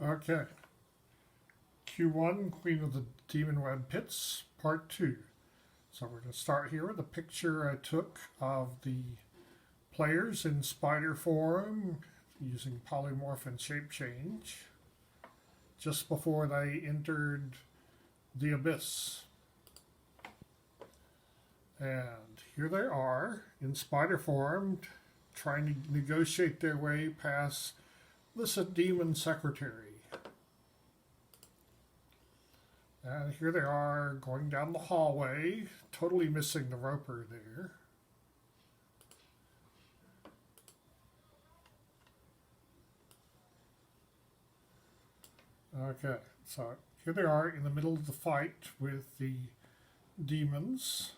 Okay. Q1, Queen of the Demonweb Pits, Part 2. So we're going to start here with a picture I took of the players in spider form using polymorph and shape change just before they entered the abyss. And here they are in spider form trying to negotiate their way past this demon secretary. And here they are going down the hallway, totally missing the roper there. Okay, so here they are in the middle of the fight with the demons.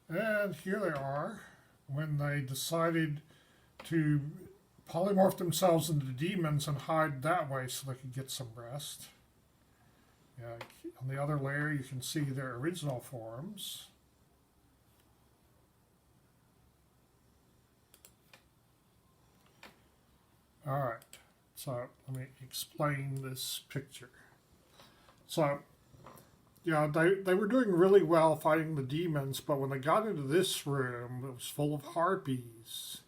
And here they are when they decided to polymorph themselves into demons and hide that way so they could get some rest. Yeah, on the other layer you can see their original forms. Alright, so let me explain this picture. So, yeah, they were doing really well fighting the demons, but when they got into this room, it was full of harpies.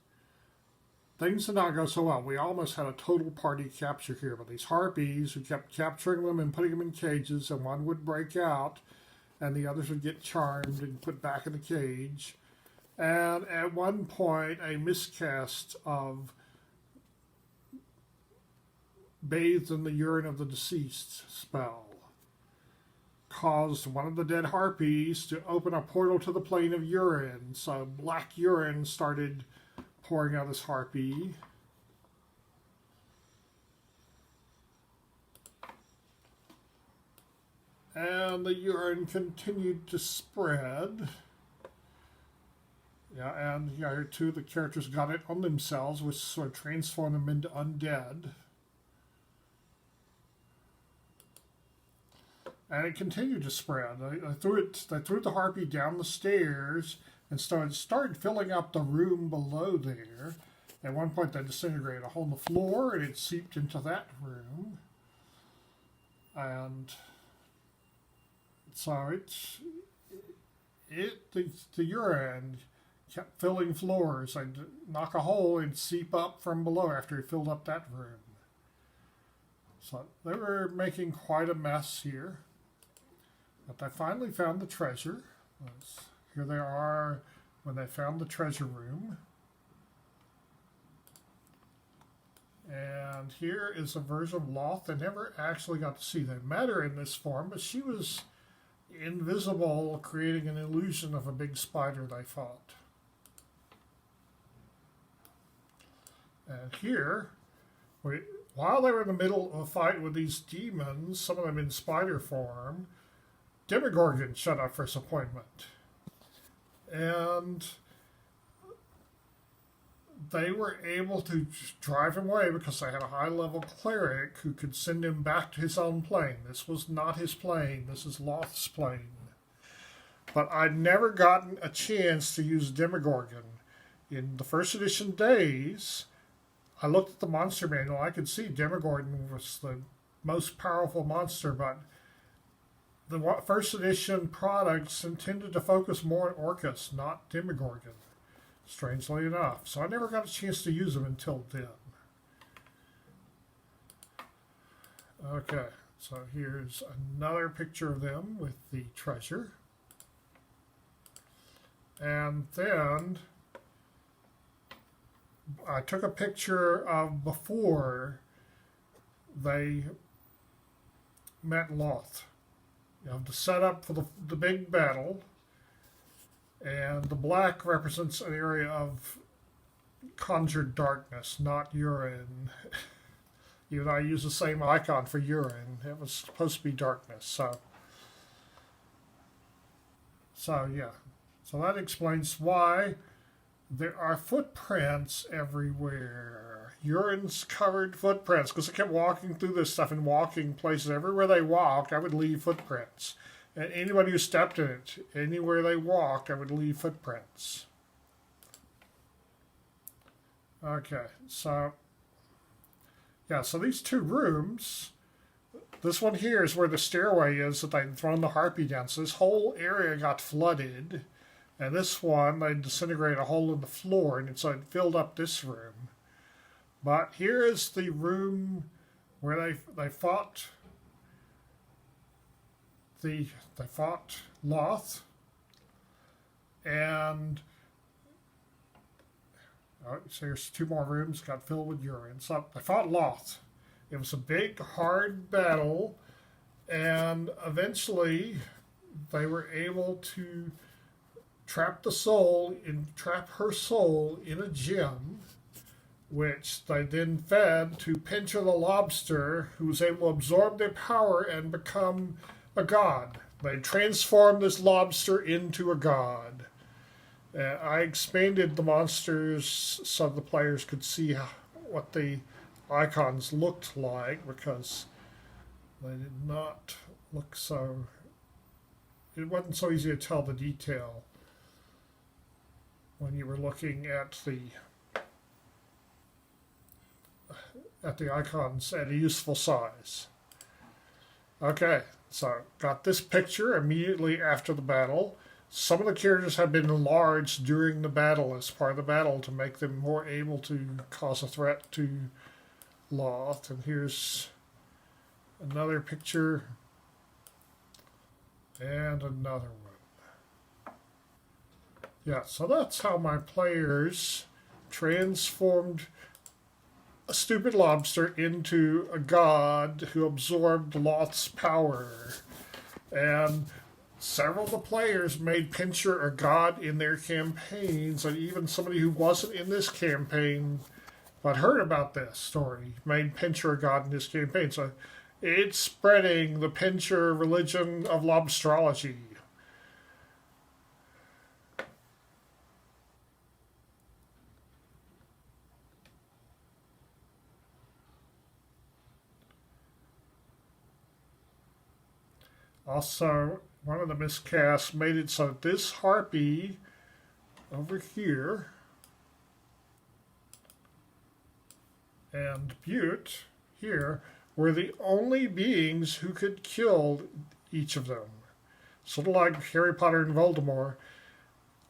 Things did not go so well. We almost had a total party capture here, but these harpies who kept capturing them and putting them in cages, and one would break out, and the others would get charmed and put back in the cage. And at one point, a miscast of bathed in the urine of the deceased spell caused one of the dead harpies to open a portal to the plane of urine. So black urine started pouring out this harpy. And the urine continued to spread. Yeah, and here two of the characters got it on themselves, which sort of transformed them into undead. And it continued to spread. They threw the harpy down the stairs and started filling up the room below there. At one point they disintegrated a hole in the floor and it seeped into that room. And so the urine kept filling floors. I'd knock a hole and seep up from below after it filled up that room. So they were making quite a mess here. But they finally found the treasure. Here they are when they found the treasure room. And here is a version of Loth they never actually got to see. They met her in this form, but she was invisible, creating an illusion of a big spider they fought. And here, while they were in the middle of a fight with these demons, some of them in spider form, Demogorgon showed up for his appointment. And they were able to drive him away because they had a high-level cleric who could send him back to his own plane. This was not his plane. This is Loth's plane. But I'd never gotten a chance to use Demogorgon. In the first edition days, I looked at the monster manual. I could see Demogorgon was the most powerful monster, but the first edition products intended to focus more on Orcus, not Demogorgon, strangely enough. So I never got a chance to use them until then. Okay, so here's another picture of them with the treasure. And then I took a picture of before they met Loth. You have the setup for the big battle, and the black represents an area of conjured darkness, not urine. Even though I use the same icon for urine, it was supposed to be darkness. So yeah, so that explains why there are footprints everywhere. Urine's covered footprints, because I kept walking through this stuff and walking places. Everywhere they walked, I would leave footprints. And anybody who stepped in it, anywhere they walked, I would leave footprints. Okay, so yeah, so these two rooms. This one here is where the stairway is that they'd thrown the harpy down. So this whole area got flooded. And this one, they disintegrated a hole in the floor, and so it filled up this room. But here is the room where they fought they fought Loth, and so here's two more rooms got filled with urine. So they fought Loth. It was a big, hard battle, and eventually they were able to trap her soul in a gem, which they then fed to Pincher the lobster, who was able to absorb their power and become a god. They transformed this lobster into a god. I expanded the monsters so the players could see what the icons looked like, because they did not look so... It wasn't so easy to tell the detail when you were looking at the icons at a useful size. Okay, so got this picture immediately after the battle. Some of the characters have been enlarged during the battle as part of the battle to make them more able to cause a threat to Loth. And here's another picture and another one. Yeah, so that's how my players transformed a stupid lobster into a god who absorbed Loth's power. And several of the players made Pincher a god in their campaigns, and even somebody who wasn't in this campaign but heard about this story made Pincher a god in his campaign. So it's spreading the Pincher religion of lobsterology. Also, one of the miscasts made it so that this harpy over here and Butte here were the only beings who could kill each of them. Sort of like Harry Potter and Voldemort.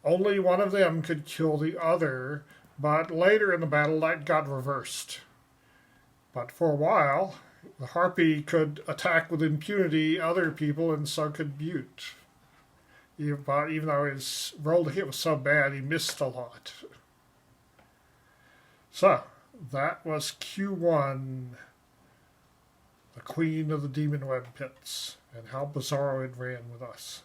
Only one of them could kill the other, but later in the battle that got reversed. But for a while, the harpy could attack with impunity other people, and so could Butte. Even though his roll to hit was so bad, he missed a lot. So, that was Q1, the Queen of the Demonweb Pits, and how Bizarro it ran with us.